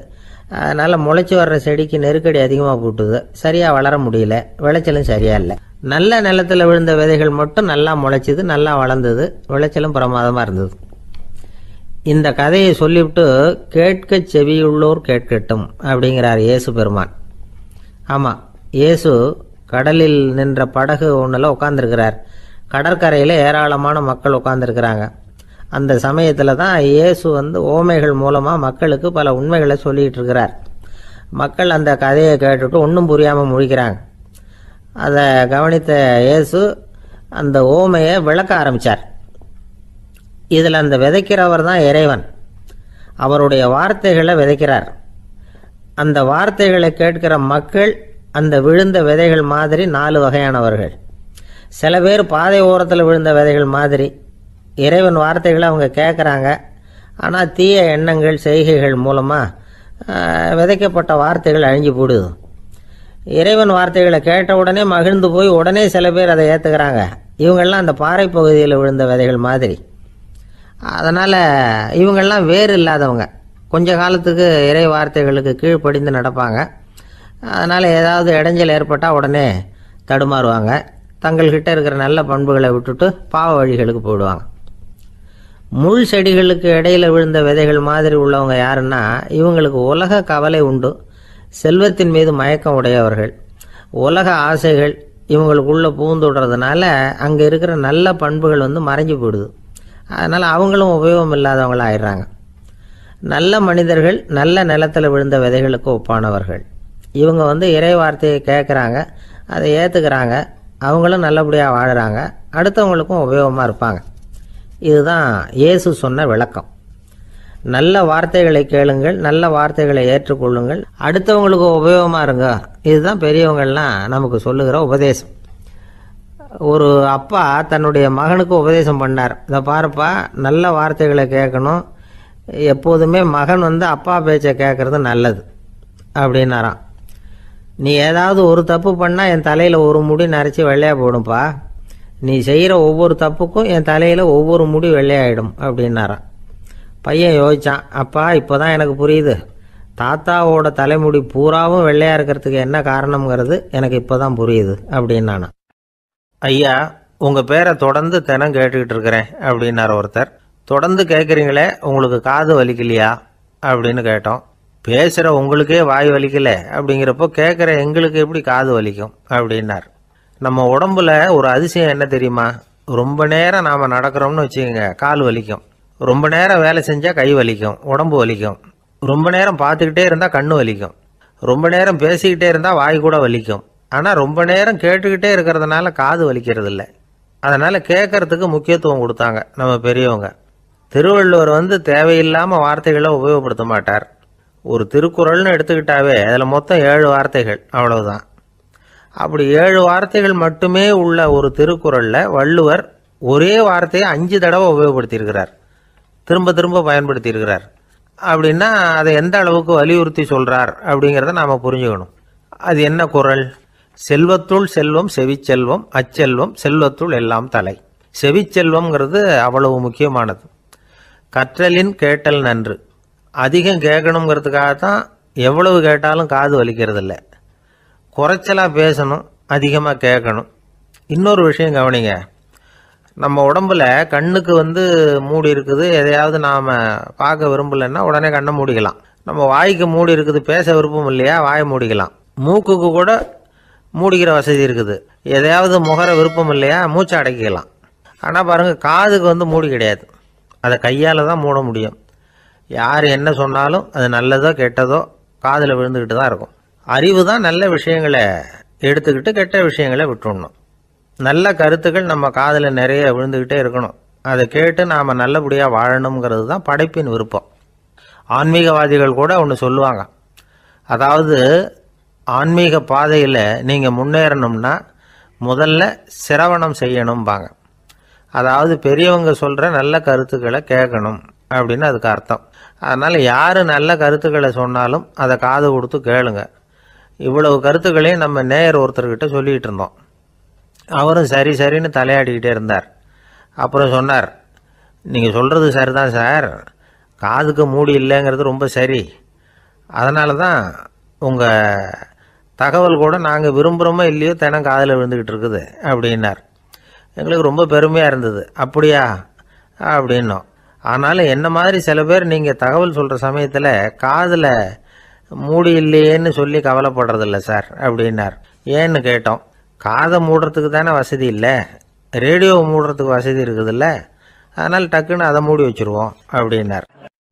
அதனால் முளைச்சி வர்ற செடிக்கு நெருக்கடி அதிகமாக போட்டுது, சரியாக வளர முடியல, விளைச்சலும் சரியாக இல்லை. நல்ல நிலத்தில் விழுந்த விதைகள் மட்டும் நல்லா முளைச்சிது, நல்லா வளர்ந்தது, விளைச்சலும் பிரமாதமாக இருந்தது. இந்த கதையை சொல்லிவிட்டு கேட்க செவியுள்ளோர் கேட்கட்டும் அப்படிங்கிறார் இயேசு பெருமான். ஆமாம், இயேசு கடலில் நின்ற படகு ஒன்றில் உட்காந்துருக்கிறார். கடற்கரையில் ஏராளமான மக்கள் உட்காந்துருக்கிறாங்க. அந்த சமயத்தில் தான் இயேசு வந்து ஓமைகள் மூலமாக மக்களுக்கு பல உண்மைகளை சொல்லிகிட்டு இருக்கிறார். மக்கள் அந்த கதையை கேட்டுட்டு ஒன்றும் புரியாமல் முழிக்கிறாங்க. அதை கவனித்த இயேசு அந்த ஓமையை விளக்க ஆரம்பித்தார். இதில் அந்த விதைக்கிறவர் தான் இறைவன். அவருடைய வார்த்தைகளை விதைக்கிறார். அந்த வார்த்தைகளை கேட்கிற மக்கள் அந்த விழுந்த விதைகள் மாதிரி 4 வகையானவர்கள். சில பேர் பாதை ஓரத்தில் விழுந்த விதைகள் மாதிரி. இறைவன் வார்த்தைகளை அவங்க கேட்குறாங்க, ஆனால் தீய எண்ணங்கள் செய்கைகள் மூலமாக விதைக்கப்பட்ட வார்த்தைகள் அழிஞ்சு போடுது. இறைவன் வார்த்தைகளை கேட்ட உடனே மகிழ்ந்து போய் உடனே சில பேர் அதை ஏற்றுக்கிறாங்க. இவங்கெல்லாம் அந்த பாறை பகுதியில் விழுந்த விதைகள் மாதிரி. அதனால் இவங்கெல்லாம் வேறு இல்லாதவங்க. கொஞ்ச காலத்துக்கு இறை வார்த்தைகளுக்கு கீழ்ப்படிந்து நடப்பாங்க. அதனால் ஏதாவது இடைஞ்சல் ஏற்பட்டால் உடனே தடுமாறுவாங்க. தங்கள்கிட்ட இருக்கிற நல்ல பண்புகளை விட்டுட்டு பாவ வழிகளுக்கு போயிடுவாங்க. முள் செடிகளுக்கு இடையில விழுந்த விதைகள் மாதிரி உள்ளவங்க யாருன்னா, இவங்களுக்கு உலக கவலை உண்டு, செல்வத்தின் மீது மயக்கம் உடையவர்கள், உலக ஆசைகள் இவங்களுக்குள்ள பூந்துடுறதுனால அங்கே இருக்கிற நல்ல பண்புகள் மறைஞ்சு போயிடுது. அதனால் அவங்களும் உபயோகம் இல்லாதவங்களா ஆயிடுறாங்க. நல்ல மனிதர்கள் நல்ல நிலத்தில் விழுந்த விதைகளுக்கு ஒப்பானவர்கள். இவங்க இறை வார்த்தையை கேட்குறாங்க, அதை ஏற்றுக்கிறாங்க, அவங்களும் நல்லபடியாக வாழுறாங்க, அடுத்தவங்களுக்கும் உபயோகமாக இருப்பாங்க. இதுதான் இயேசு சொன்ன விளக்கம். நல்ல வார்த்தைகளை கேளுங்கள், நல்ல வார்த்தைகளை ஏற்றுக்கொள்ளுங்கள், அடுத்தவங்களுக்கு உபயோகமாக இருங்க. இதுதான் பெரியவங்கள்லாம் நமக்கு சொல்லுகிற உபதேசம். ஒரு அப்பா தன்னுடைய மகனுக்கு உபதேசம் பண்ணார். இதை பாருப்பா, நல்ல வார்த்தைகளை கேட்கணும், எப்போதுமே மகன் அப்பா பேச்சை கேட்கறது நல்லது அப்படின்னாராம். நீ ஏதாவது ஒரு தப்பு பண்ணால் என் தலையில் ஒரு முடி நரைச்சி வெள்ளையாக போடும்பா, நீ செய்கிற ஒவ்வொரு தப்புக்கும் என் தலையில் ஒவ்வொரு முடி வெள்ளையாயிடும் அப்படின்னாராம். பையன் யோசிச்சான், அப்பா இப்போ தான் எனக்கு புரியுது, தாத்தாவோட தலைமுடி பூராவும் வெள்ளையாக இருக்கிறதுக்கு என்ன காரணம்ங்கிறது எனக்கு இப்போ தான் புரியுது அப்படின்னானா. ஐயா, உங்கள் பேரை தொடர்ந்து தினம் கேட்டுக்கிட்டு இருக்கிறேன் அப்படின்னார் ஒருத்தர். தொடர்ந்து கேட்குறீங்களே, உங்களுக்கு காது வலிக்கலையா அப்படின்னு கேட்டோம். பேசுகிற உங்களுக்கே வாய் வலிக்கல அப்படிங்கிறப்போ கேட்குற எங்களுக்கு எப்படி காது வலிக்கும் அப்படின்னார். நம்ம உடம்புல ஒரு அதிசயம் என்ன தெரியுமா? ரொம்ப நேரம் நாம் நடக்கிறோம்னு வச்சுக்கோங்க, கால் வலிக்கும். ரொம்ப நேரம் வேலை செஞ்சால் கை வலிக்கும், உடம்பு வலிக்கும். ரொம்ப நேரம் பார்த்துக்கிட்டே இருந்தால் கண்ணு வலிக்கும். ரொம்ப நேரம் பேசிக்கிட்டே இருந்தால் வாய் கூட வலிக்கும். ஆனால் ரொம்ப நேரம் கேட்டுக்கிட்டே இருக்கிறதுனால காது வலிக்கிறது இல்லை. அதனால் கேட்கறதுக்கு முக்கியத்துவம் கொடுத்தாங்க நம்ம பெரியவங்க. திருவள்ளுவர் தேவையில்லாமல் வார்த்தைகளை உபயோகப்படுத்த மாட்டார். ஒரு திருக்குறள்னு எடுத்துக்கிட்டாவே அதில் மொத்தம் 7 வார்த்தைகள், அவ்வளவுதான். அப்படி 7 வார்த்தைகள் மட்டுமே உள்ள ஒரு திருக்குறளில் வள்ளுவர் ஒரே வார்த்தையை 5 தடவை உபயோகப்படுத்தியிருக்கிறார், திரும்ப திரும்ப பயன்படுத்தியிருக்கிறார். அப்படின்னா அதை எந்த அளவுக்கு வலியுறுத்தி சொல்கிறார் அப்படிங்கிறத நாம் புரிஞ்சுக்கணும். அது என்ன குறள்? செல்வத்துள் செல்வம் செவிச்செல்வம், அச்செல்வம் செல்வத்துள் எல்லாம் தலை. செவிச்செல்வம்ங்கிறது அவ்வளவு முக்கியமானது. கற்றலின் கேட்டல் நன்று. அதிகம் கேட்கணுங்கிறதுக்காகத்தான் எவ்வளவு கேட்டாலும் காது வலிக்கிறது இல்லை. குறைச்சலாக பேசணும், அதிகமாக கேட்கணும். இன்னொரு விஷயம் கவனிங்க, நம்ம உடம்புல கண்ணுக்கு மூடி இருக்குது, எதையாவது நாம் பார்க்க விரும்பலைன்னா உடனே கண்ணை மூடிக்கலாம். நம்ம வாய்க்கு மூடி இருக்குது, பேச விருப்பம் இல்லையா, வாயை மூடிக்கலாம். மூக்குக்கு கூட மூடிக்கிற வசதி இருக்குது, எதையாவது முகர விருப்பம் இல்லையா, மூச்சை அடக்கிக்கலாம். ஆனால் பாருங்கள், காதுக்கு மூடி கிடையாது, அதை கையால் தான் மூட முடியும். யார் என்ன சொன்னாலும் அது நல்லதோ கெட்டதோ காதில் விழுந்துக்கிட்டு தான் இருக்கும். அறிவு தான் நல்ல விஷயங்களை எடுத்துக்கிட்டு கெட்ட விஷயங்களை விட்டுடணும். நல்ல கருத்துக்கள் நம்ம காதில் நிறைய விழுந்துக்கிட்டே இருக்கணும். அதை கேட்டு நாம் நல்லபடியாக வாழணுங்கிறது தான் படைப்பின் விருப்பம். ஆன்மீகவாதிகள் கூட ஒன்று சொல்லுவாங்க, அதாவது ஆன்மீக பாதையில் நீங்கள் முன்னேறணும்னா முதல்ல சிரவணம் செய்யணும்பாங்க. அதாவது பெரியவங்க சொல்கிற நல்ல கருத்துக்களை கேட்கணும் அப்படின்னு அதுக்கு அர்த்தம். அதனால் யார் நல்ல கருத்துக்களை சொன்னாலும் அதை காது கொடுத்து கேளுங்க. இவ்வளவு கருத்துக்களையும் நம்ம நேயர் ஒருத்தர்கிட்ட சொல்லிகிட்டு இருந்தோம். அவரும் சரி சரின்னு தலையாடிக்கிட்டே இருந்தார். அப்புறம் சொன்னார், நீங்கள் சொல்கிறது சரிதான் சார், காதுக்கு மூடி இல்லைங்கிறது ரொம்ப சரி, அதனால தான் உங்கள் தகவல் கூட நாங்கள் விரும்புகிறோமோ இல்லையோ தினம் காதில் விழுந்துக்கிட்டு இருக்குது அப்படின்னார். எங்களுக்கு ரொம்ப பெருமையாக இருந்தது. அப்படியா அப்படின்னோம். ஆனாலும் என்ன மாதிரி சில பேர் நீங்கள் தகவல் சொல்கிற சமயத்தில் காதில் மூடி இல்லையேன்னு சொல்லி கவலைப்படுறதில்ல சார் அப்படின்னார். ஏன்னு கேட்டோம். காதை மூடுறதுக்கு தானே வசதி இல்லை, ரேடியோவை மூடுறதுக்கு வசதி இருக்குதுல்ல, அதனால் டக்குன்னு அதை மூடி வச்சுருவோம் அப்படின்னார்.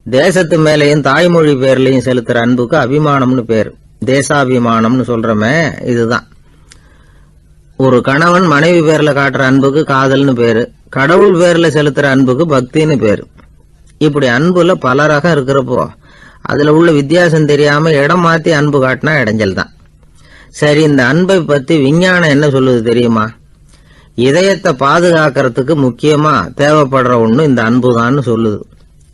தேசத்து மேலேயும் தாய்மொழி பேர்லையும் செலுத்துகிற அன்புக்கு அபிமானம்னு பேர். தேசாபிமானம்னு சொல்கிறோமே, இதுதான். ஒரு கணவன் மனைவி பேரில் காட்டுற அன்புக்கு காதல்னு பேரு, கடவுள் பேரில் செலுத்துகிற அன்புக்கு பக்தின்னு பேரு. இப்படி அன்புல பல ரகம் இருக்கிறப்போ அதில் உள்ள வித்தியாசம் தெரியாமல் இடம் மாற்றி அன்பு காட்டினா இடைஞ்சல் தான். சரி, இந்த அன்பை பற்றி விஞ்ஞானம் என்ன சொல்லுது தெரியுமா? இதயத்தை பாதுகாக்கிறதுக்கு முக்கியமாக தேவைப்படுற ஒன்று இந்த அன்பு தான்னு சொல்லுது.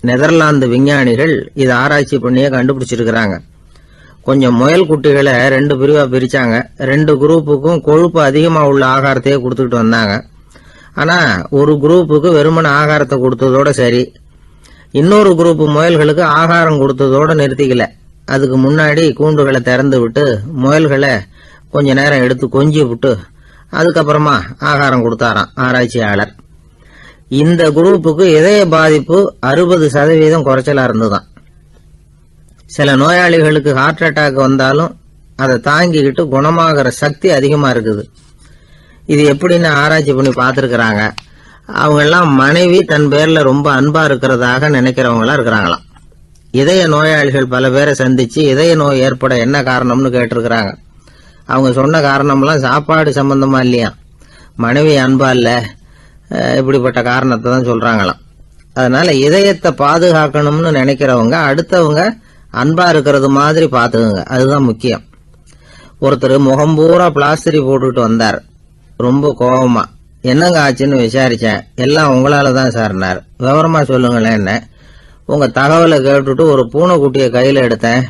நெதர்லாந்து விஞ்ஞானிகள் இதை ஆராய்ச்சி பண்ணியே கண்டுபிடிச்சிருக்கிறாங்க. கொஞ்சம் முயல் குட்டிகளை 2 பிரிவாக பிரித்தாங்க. 2 குரூப்புக்கும் கொழுப்பு அதிகமாக உள்ள ஆகாரத்தையே கொடுத்துக்கிட்டு வந்தாங்க. ஆனால் ஒரு குரூப்புக்கு வெறுமன ஆகாரத்தை கொடுத்ததோட சரி, இன்னொரு குரூப்பு முயல்களுக்கு ஆகாரம் கொடுத்ததோட நிறுத்திக்கல. அதுக்கு முன்னாடி கூண்டுகளை திறந்து விட்டு முயல்களை கொஞ்ச நேரம் எடுத்து கொஞ்சி விட்டு அதுக்கப்புறமா ஆகாரம் கொடுத்தாராம் ஆராய்ச்சியாளர். இந்த குரூப்புக்கு இதய பாதிப்பு 60% குறைச்சலா இருந்துதான். சில நோயாளிகளுக்கு ஹார்ட் அட்டாக் வந்தாலும் அதை தாங்கிக்கிட்டு குணமாகிற சக்தி அதிகமா இருக்குது. இது எப்படின்னு ஆராய்ச்சி பண்ணி பார்த்துருக்கிறாங்க. அவங்க எல்லாம் மனைவி தன் பேர்ல ரொம்ப அன்பா இருக்கிறதாக நினைக்கிறவங்களா இருக்கிறாங்களாம். இதய நோயாளிகள் பல பேரை சந்திச்சு இதய நோய் ஏற்பட என்ன காரணம்னு கேட்டிருக்கிறாங்க. அவங்க சொன்ன காரணம்லாம் சாப்பாடு சம்பந்தமா இல்லையா, மனைவி அன்பா இல்ல, இப்படிப்பட்ட காரணத்தை தான் சொல்றாங்களாம். அதனால இதயத்தை பாதுகாக்கணும்னு நினைக்கிறவங்க அடுத்தவங்க அன்பா இருக்கிறது மாதிரி பாத்துக்குங்க, அதுதான் முக்கியம். ஒருத்தர் முகம் பூரா பிளாஸ்டரி போட்டுட்டு வந்தார், ரொம்ப கோபமா. என்னங்க ஆச்சுன்னு விசாரிச்சேன். எல்லாம் உங்களாலதான் சார்னார். விவரமா சொல்லுங்களேன். என்ன உங்க தகவலை கேட்டுட்டு ஒரு பூனைக்குட்டியை கையில எடுத்தேன்,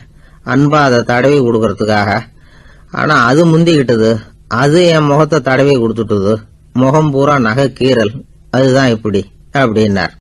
அன்பா அதை தடவி கொடுக்கறதுக்காக. ஆனா அது முந்திக்கிட்டது, அது என் முகத்தை தடவி கொடுத்துட்டுது, முகம் பூரா நகை கீறல், அதுதான் இப்படி அப்படின்னார்.